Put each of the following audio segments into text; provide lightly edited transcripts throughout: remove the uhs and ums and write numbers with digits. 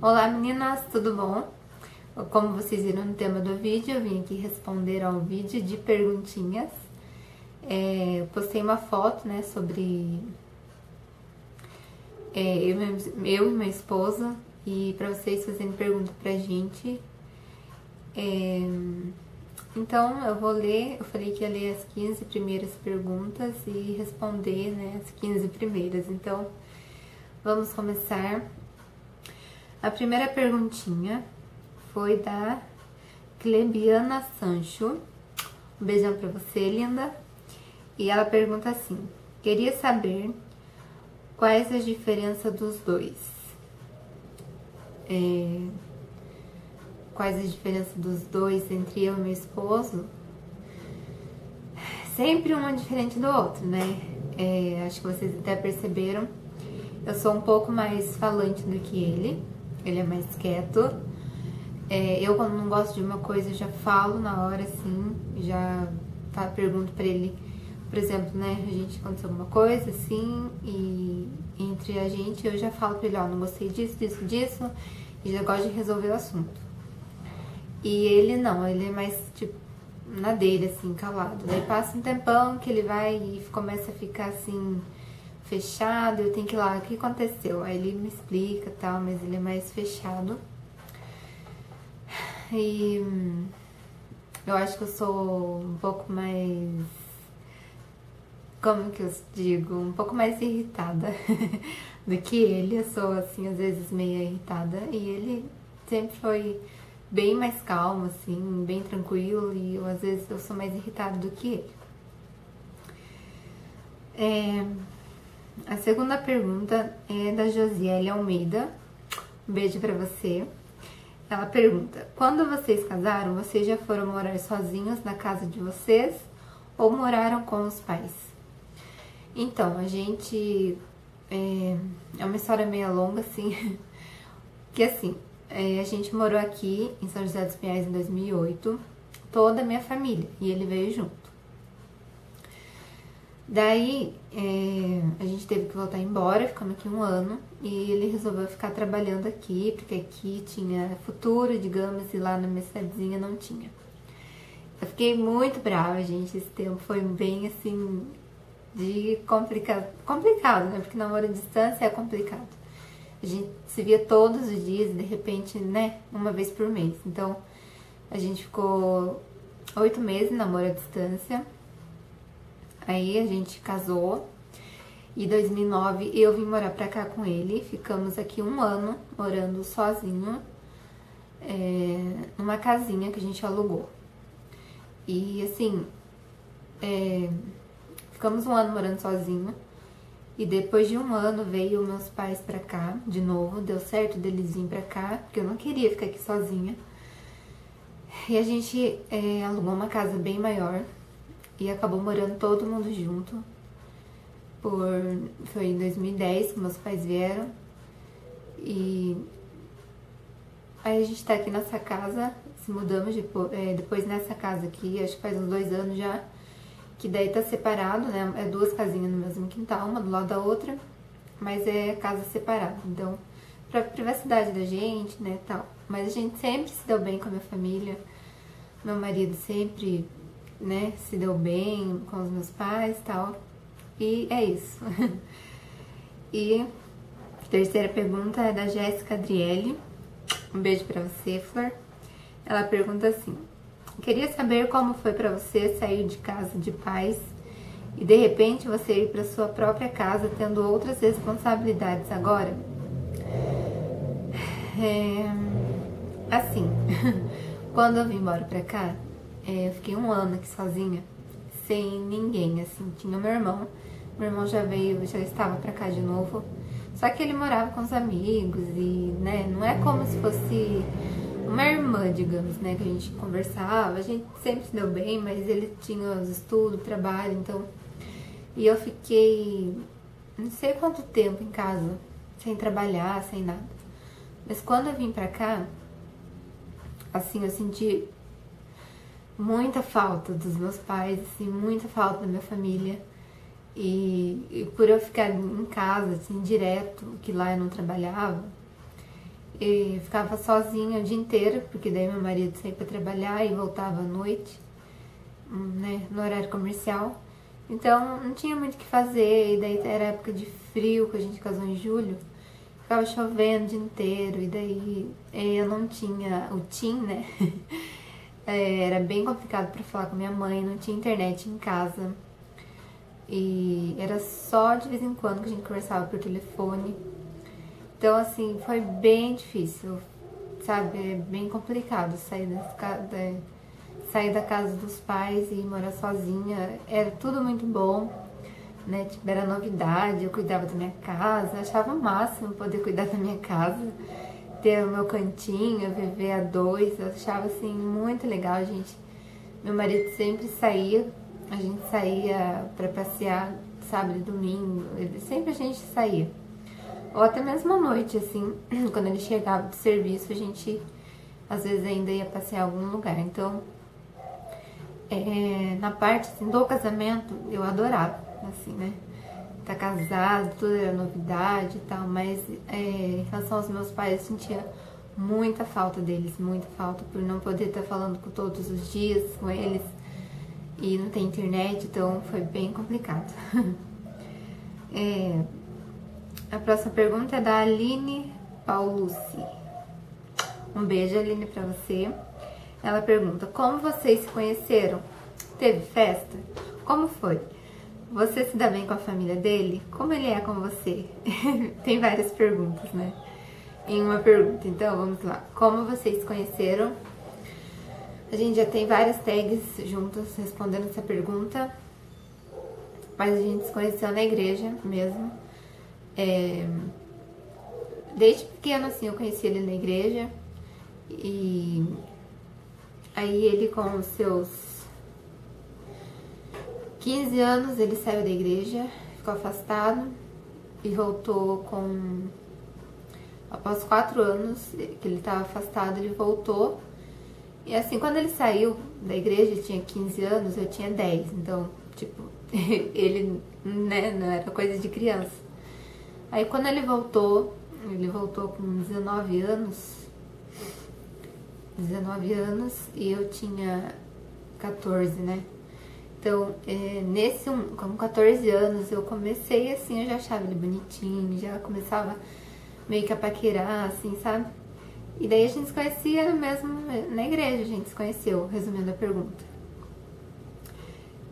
Olá meninas, tudo bom? Como vocês viram no tema do vídeo, eu vim aqui responder ao vídeo de perguntinhas. Eu postei uma foto, né, sobre eu e minha esposa, e para vocês fazerem pergunta pra gente. Então eu vou ler, eu falei que ia ler as 15 primeiras perguntas e responder, né, as 15 primeiras. Então vamos começar. A primeira perguntinha foi da Clebiana Sancho. Um beijão pra você, linda. E ela pergunta assim: queria saber quais as diferenças dos dois. Quais as diferenças dos dois entre eu e meu esposo? Sempre um é diferente do outro, né? Acho que vocês até perceberam. Eu sou um pouco mais falante do que ele. Ele é mais quieto. Eu, quando não gosto de uma coisa, já falo na hora, assim, já pergunto pra ele, por exemplo, né, a gente aconteceu alguma coisa, assim, e entre a gente, eu já falo pra ele, ó, não gostei disso, disso, e já gosto de resolver o assunto. E ele não, ele é mais, tipo, na dele, assim, calado. Daí passa um tempão que ele vai e começa a ficar, assim, fechado, eu tenho que ir lá, o que aconteceu? Aí ele me explica e tal, mas ele é mais fechado. E eu acho que eu sou um pouco mais, como que eu digo, um pouco mais irritada do que ele. Eu sou, assim, às vezes meio irritada, e ele sempre foi bem mais calmo, assim, bem tranquilo, e eu, às vezes, eu sou mais irritada do que ele. A segunda pergunta é da Josiele Almeida. Um beijo pra você. Ela pergunta: quando vocês casaram, vocês já foram morar sozinhos na casa de vocês ou moraram com os pais? Então, a gente... É uma história meio longa, assim, que assim, a gente morou aqui em São José dos Pinhais em 2008, toda a minha família, e ele veio junto. Daí, a gente teve que voltar embora, ficamos aqui um ano, e ele resolveu ficar trabalhando aqui, porque aqui tinha futuro, digamos, e lá na minha cidadezinha não tinha. Eu fiquei muito brava, gente, esse tempo foi bem, assim, de complicado, né, porque namoro à distância é complicado. A gente se via todos os dias, de repente, né, uma vez por mês. Então, a gente ficou 8 meses namoro à distância. Aí a gente casou, e em 2009 eu vim morar pra cá com ele. Ficamos aqui um ano morando sozinho, numa casinha que a gente alugou. E assim, ficamos um ano morando sozinho, e depois de um ano veio meus pais pra cá de novo. Deu certo deles virem pra cá, porque eu não queria ficar aqui sozinha. E a gente alugou uma casa bem maior e acabou morando todo mundo junto. Foi em 2010 que meus pais vieram. E aí a gente tá aqui nessa casa, se mudamos depois nessa casa aqui, acho que faz uns 2 anos já, que daí tá separado, né? É 2 casinhas no mesmo quintal, uma do lado da outra, mas é casa separada. Então, pra privacidade da gente, né, tal. Mas a gente sempre se deu bem com a minha família. Meu marido sempre, né, se deu bem com os meus pais e tal. E é isso. E a terceira pergunta é da Jéssica Adriele. Um beijo pra você, Flor. Ela pergunta assim: queria saber como foi pra você sair de casa de pais e de repente você ir pra sua própria casa tendo outras responsabilidades agora? Assim, quando eu vim embora pra cá, eu fiquei um ano aqui sozinha, sem ninguém, assim. Tinha meu irmão já estava pra cá de novo, só que ele morava com os amigos e, né, não é como se fosse uma irmã, digamos, né, que a gente conversava, a gente sempre se deu bem, mas ele tinha os estudos, trabalho, então... E eu fiquei não sei quanto tempo em casa, sem trabalhar, sem nada. Mas quando eu vim pra cá, assim, eu senti muita falta dos meus pais, assim, muita falta da minha família. E por eu ficar em casa, assim, direto, que lá eu não trabalhava, E ficava sozinha o dia inteiro, porque daí meu marido saía para trabalhar e voltava à noite, né, no horário comercial. Então não tinha muito o que fazer, e daí era época de frio, que a gente casou em julho, ficava chovendo o dia inteiro, e daí eu não tinha o TIM, né? Era bem complicado para falar com minha mãe, não tinha internet em casa. E era só de vez em quando que a gente conversava por telefone. Então, assim, foi bem difícil, sabe? É bem complicado sair da casa dos pais e morar sozinha. Era tudo muito bom, né? Tipo, era novidade, eu cuidava da minha casa, achava o máximo poder cuidar da minha casa, ter o meu cantinho, viver a dois, eu achava, assim, muito legal, gente. Meu marido sempre saía, a gente saía pra passear sábado e domingo, sempre a gente saía. Ou até mesmo à noite, assim, quando ele chegava do serviço, a gente às vezes ainda ia passear em algum lugar. Então, na parte assim, do casamento, eu adorava, assim, né? Tá casado, tudo era novidade e tal, mas em relação aos meus pais, eu sentia muita falta deles, muita falta por não poder estar falando com todos os dias com eles e não ter internet, então foi bem complicado. A próxima pergunta é da Aline Paulucci. Um beijo, Aline, pra você. Ela pergunta: como vocês se conheceram? Teve festa? Como foi? Você se dá bem com a família dele? Como ele é com você? Tem várias perguntas, né? Em uma pergunta, então vamos lá. Como vocês se conheceram? A gente já tem várias tags juntas respondendo essa pergunta, mas a gente se conheceu na igreja mesmo. Desde pequeno, assim, eu conheci ele na igreja. E aí ele, com os seus 15 anos, ele saiu da igreja, ficou afastado e voltou após 4 anos que ele estava afastado, ele voltou. E assim, quando ele saiu da igreja, ele tinha 15 anos, eu tinha 10. Então, tipo, ele, né, não era coisa de criança. Aí quando ele voltou com 19 anos e eu tinha 14, né? Então, com 14 anos eu comecei assim, eu já achava ele bonitinho, já começava meio que a paquerar, assim, sabe? E daí a gente se conhecia mesmo na igreja, a gente se conheceu, resumindo a pergunta.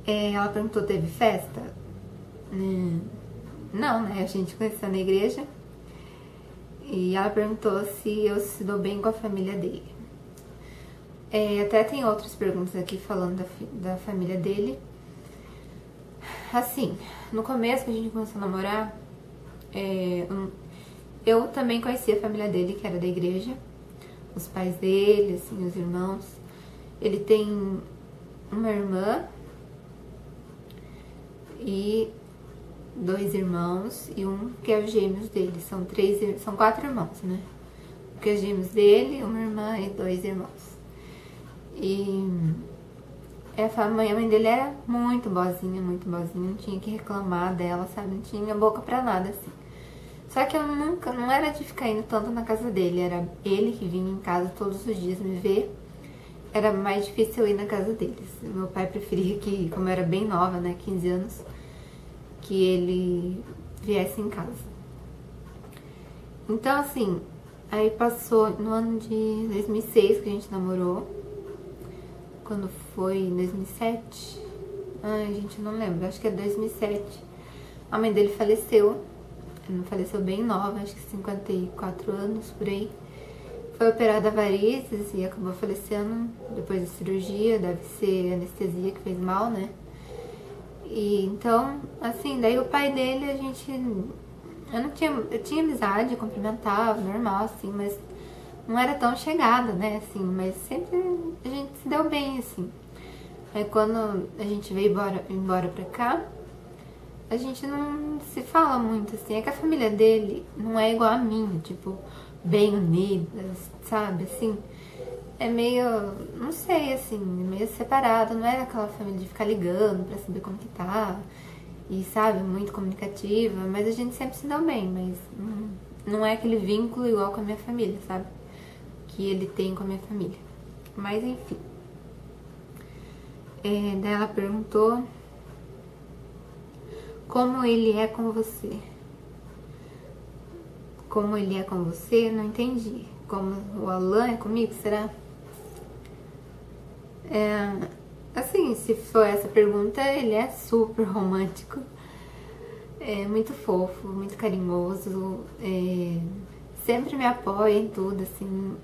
Ela perguntou, teve festa? Não, né? A gente conheceu na igreja. E ela perguntou se eu se dou bem com a família dele. Até tem outras perguntas aqui falando da família dele. Assim, no começo que a gente começou a namorar, eu também conheci a família dele, que era da igreja. Os pais dele, assim, os irmãos. Ele tem uma irmã e 2 irmãos e um que é os gêmeos dele. São 4 irmãos, né? Que é os gêmeos dele, uma irmã e 2 irmãos. E a mãe dele era muito boazinha, não tinha que reclamar dela, sabe? Não tinha boca pra nada, assim. Só que eu não era de ficar indo tanto na casa dele, era ele que vinha em casa todos os dias me ver. Era mais difícil eu ir na casa deles. Meu pai preferia que, como eu era bem nova, né, 15 anos, que ele viesse em casa. Então, assim, aí passou no ano de 2006 que a gente namorou. Quando foi? Em 2007? Ai, gente, não lembro, acho que é 2007. A mãe dele faleceu. Ela faleceu bem nova, acho que 54 anos, por aí. Foi operada a varizes e acabou falecendo depois da cirurgia. Deve ser anestesia que fez mal, né? E então, assim, daí o pai dele, eu tinha amizade, cumprimentava, normal, assim, mas não era tão chegada, né, assim, mas sempre a gente se deu bem, assim. Aí quando a gente veio embora pra cá, a gente não se fala muito, assim, é que a família dele não é igual a minha, tipo, bem unidas, sabe, assim. É meio, não sei, assim, meio separado, não era aquela família de ficar ligando pra saber como que tá, e sabe, muito comunicativa, mas a gente sempre se deu bem, mas não é aquele vínculo igual com a minha família, sabe? Que ele tem com a minha família. Mas enfim. Daí ela perguntou como ele é com você. Como ele é com você? Não entendi. Como o Alan é comigo, será? Assim, se for essa pergunta, ele é super romântico. É muito fofo, muito carinhoso. Sempre me apoia em tudo, assim.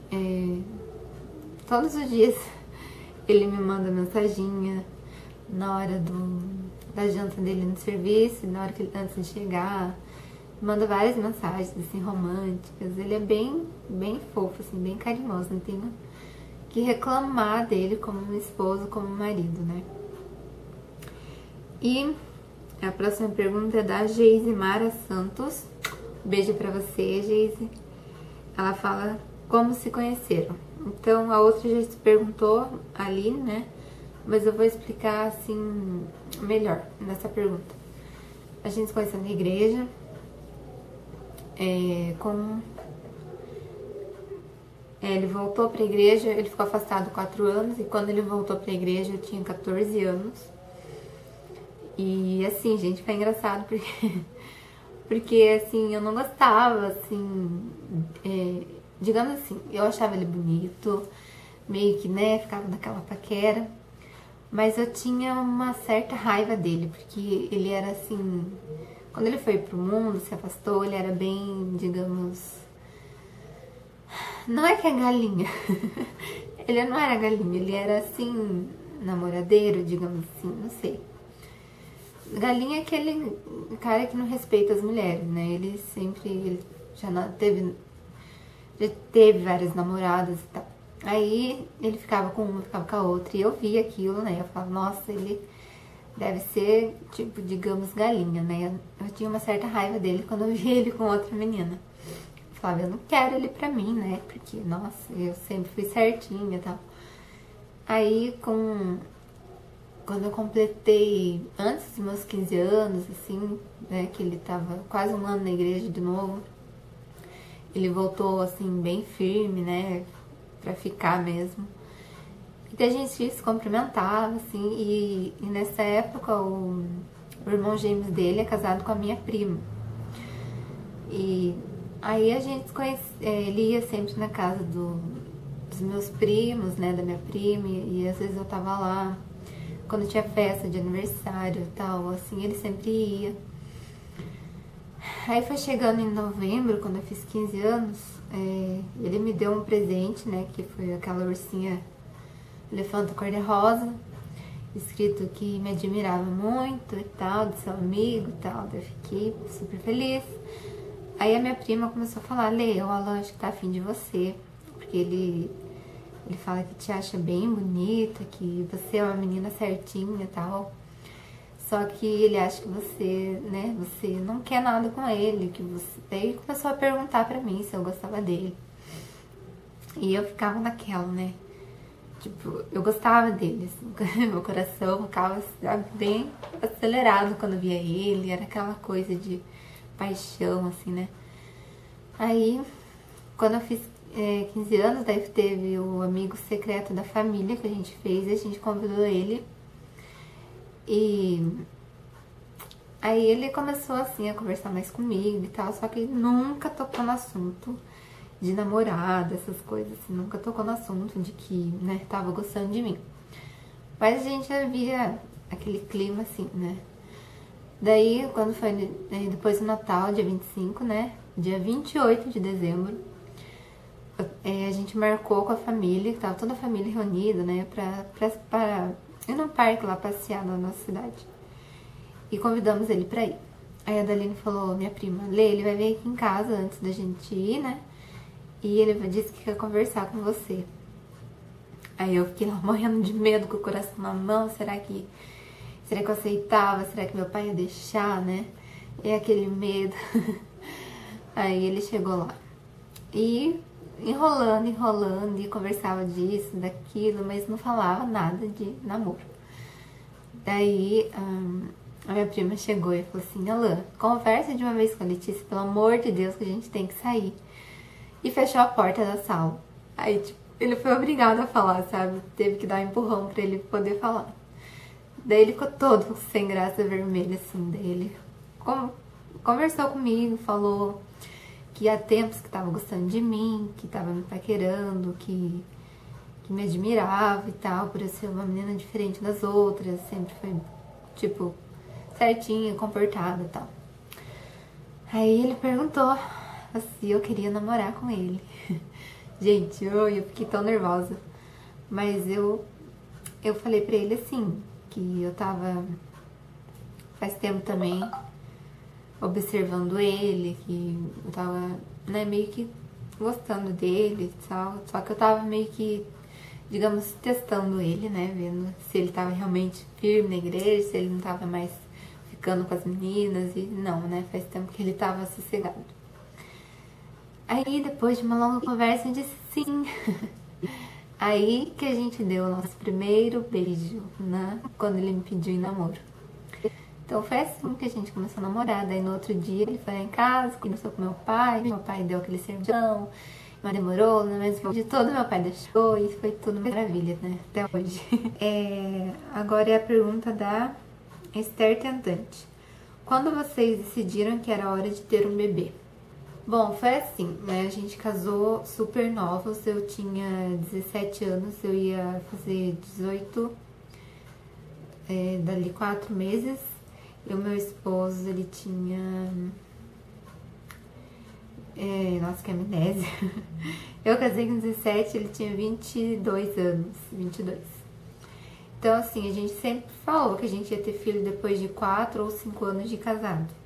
Todos os dias ele me manda mensaginha na hora da janta dele no serviço, na hora que ele, antes de chegar. Manda várias mensagens, assim, românticas. Ele é bem fofo, assim, bem carinhoso. Não tenho que reclamar dele como esposo, como marido, né? E a próxima pergunta é da Geise Mara Santos. Beijo pra você, Geise. Ela fala como se conheceram. Então, a outra já se perguntou ali, né? Mas eu vou explicar, assim, melhor nessa pergunta. A gente se conheceu na igreja. Ele voltou pra igreja, ele ficou afastado 4 anos. E quando ele voltou pra igreja, eu tinha 14 anos. E assim, gente, foi engraçado porque assim, eu não gostava, assim, digamos assim, eu achava ele bonito, meio que, né, ficava naquela paquera, mas eu tinha uma certa raiva dele, porque ele era assim, quando ele foi pro mundo, se afastou, ele era bem, digamos, não é que é galinha, ele não era galinha, ele era assim, namoradeiro, digamos assim, não sei. Galinha é aquele cara que não respeita as mulheres, né? Ele já teve várias namoradas e tal. Aí ele ficava com uma, ficava com a outra. E eu via aquilo, né? Eu falava, nossa, ele deve ser, tipo, digamos, galinha, né? Eu tinha uma certa raiva dele quando eu via ele com outra menina. Eu falava, eu não quero ele pra mim, né? Porque, nossa, eu sempre fui certinha e tal. Aí, quando eu completei, antes dos meus 15 anos, assim, né, que ele tava quase 1 ano na igreja de novo, ele voltou, assim, bem firme, né, pra ficar mesmo. E daí a gente se cumprimentava, assim, e nessa época o irmão gêmeo dele é casado com a minha prima. E aí a gente ele ia sempre na casa dos meus primos, né, da minha prima, e às vezes eu tava lá. Quando tinha festa de aniversário e tal, assim, ele sempre ia. Aí foi chegando em novembro, quando eu fiz 15 anos, ele me deu um presente, né, que foi aquela ursinha elefanta cor-de-rosa, escrito que me admirava muito e tal, de seu amigo e tal, daí eu fiquei super feliz. Aí a minha prima começou a falar, Lê, o Alan acho que tá afim de você, porque ele fala que te acha bem bonita, que você é uma menina certinha e tal. Só que ele acha que você, né, você não quer nada com ele, que você... Daí começou a perguntar pra mim se eu gostava dele. E eu ficava naquela, né? Tipo, eu gostava dele, assim, meu coração ficava bem acelerado quando via ele, era aquela coisa de paixão, assim, né? Aí, quando eu fiz 15 anos, daí teve o amigo secreto da família que a gente fez, e a gente convidou ele. E aí ele começou assim a conversar mais comigo e tal, só que ele nunca tocou no assunto de namorada, essas coisas, assim, nunca tocou no assunto de que, né, tava gostando de mim. Mas a gente já via aquele clima assim, né? Daí, quando foi depois do Natal, dia 25, né? Dia 28 de dezembro, a gente marcou com a família, que tava toda a família reunida, né? Pra ir num parque lá passear na nossa cidade. E convidamos ele pra ir. Aí a Daline falou, minha prima, Lê, ele vai vir aqui em casa antes da gente ir, né? E ele disse que quer conversar com você. Aí eu fiquei lá morrendo de medo, com o coração na mão. Será que eu aceitava? Será que meu pai ia deixar, né? E aquele medo. Aí ele chegou lá. E enrolando, e conversava disso, daquilo, mas não falava nada de namoro. Daí A minha prima chegou e falou assim: Alan, conversa de uma vez com a Letícia, pelo amor de Deus, que a gente tem que sair. E fechou a porta da sala. Aí, tipo, ele foi obrigado a falar, sabe? Teve que dar um empurrão pra ele poder falar. Daí ele ficou todo sem graça, vermelho, assim. Daí ele conversou comigo, falou que há tempos que tava gostando de mim, que tava me paquerando, que me admirava e tal, por eu ser uma menina diferente das outras. Sempre foi, tipo, certinha, comportada e tal. Aí ele perguntou se eu queria namorar com ele. Gente, eu fiquei tão nervosa. Mas eu falei pra ele assim, que eu tava faz tempo também observando ele, que eu tava, né, meio que gostando dele e tal. Só que eu tava meio que, digamos, testando ele, né, vendo se ele tava realmente firme na igreja, se ele não tava mais ficando com as meninas. E não, né, faz tempo que ele tava sossegado. Aí, depois de uma longa conversa, eu disse sim. Aí que a gente deu o nosso primeiro beijo, né? Quando ele me pediu em namoro. Então foi assim que a gente começou a namorar. Daí no outro dia ele foi lá em casa, conversou com meu pai deu aquele sermão, mas demorou, né? Mas de todo meu pai deixou e foi tudo maravilha, né? Até hoje. Agora é a pergunta da Esther Tentante. Quando vocês decidiram que era hora de ter um bebê? Bom, foi assim, né? A gente casou super novos, eu tinha 17 anos, eu ia fazer 18 dali 4 meses. E o meu esposo, ele tinha... nossa, que amnésia. Eu casei com 17, ele tinha 22 anos, 22. Então, assim, a gente sempre falou que a gente ia ter filho depois de 4 ou 5 anos de casado.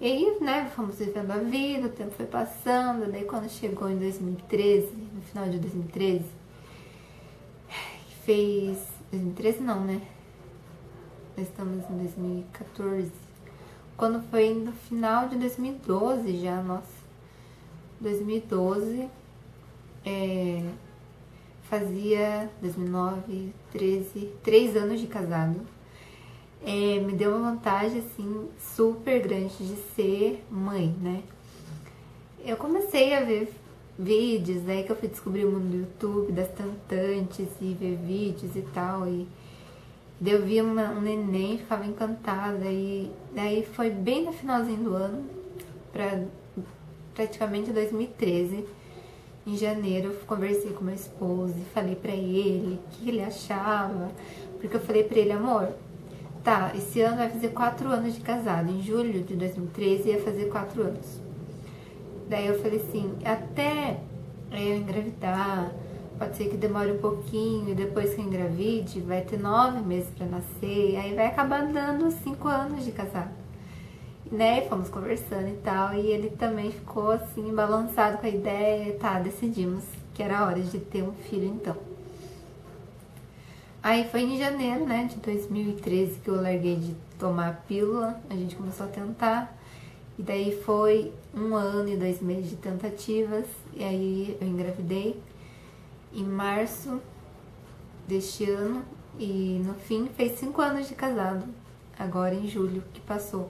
E aí, né, fomos vivendo a vida, o tempo foi passando, daí quando chegou em 2013, no final de 2013, fez... 2013 não, né? Nós estamos em 2014. Quando foi no final de 2012 já, nossa. 2012, fazia 2009, 13, 3 anos de casado. Me deu uma vontade, assim, super grande de ser mãe, né? Eu comecei a ver vídeos, aí que eu fui descobrir o mundo do YouTube, das tentantes, e ver vídeos e tal, e daí eu via um neném, ficava encantada, e daí foi bem no finalzinho do ano, pra praticamente 2013, em janeiro, eu conversei com meu esposo e falei pra ele o que ele achava, porque eu falei pra ele, amor, tá, esse ano vai fazer 4 anos de casado. Em julho de 2013 ia fazer 4 anos. Daí eu falei assim, até eu engravidar, pode ser que demore um pouquinho, e depois que eu engravide, vai ter 9 meses pra nascer, aí vai acabar dando 5 anos de casado. Né, fomos conversando e tal, e ele também ficou assim, balançado com a ideia, tá, decidimos que era hora de ter um filho então. Aí foi em janeiro, né, de 2013 que eu larguei de tomar a pílula, a gente começou a tentar, e daí foi 1 ano e 2 meses de tentativas, e aí eu engravidei em março deste ano, e no fim fez 5 anos de casado, agora em julho que passou.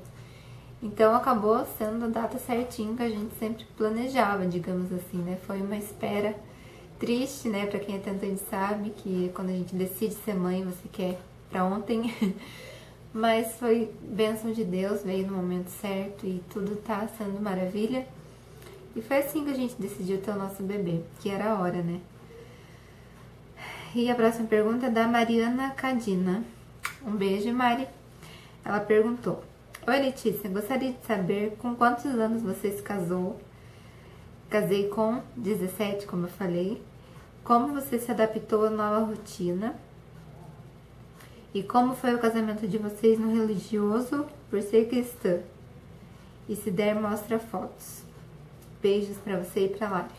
Então acabou sendo a data certinho que a gente sempre planejava, digamos assim, né, foi uma espera triste, né, pra quem é tentante sabe que quando a gente decide ser mãe, você quer pra ontem, mas foi bênção de Deus, veio no momento certo e tudo tá sendo maravilha. E foi assim que a gente decidiu ter o nosso bebê, que era a hora, né. E a próxima pergunta é da Mariana Cadina. Um beijo, Mari. Ela perguntou: oi, Letícia, gostaria de saber com quantos anos você se casou? Casei com 17, como eu falei. Como você se adaptou à nova rotina? E como foi o casamento de vocês no religioso por ser cristã? E se der, mostra fotos. Beijos pra você e pra Lari.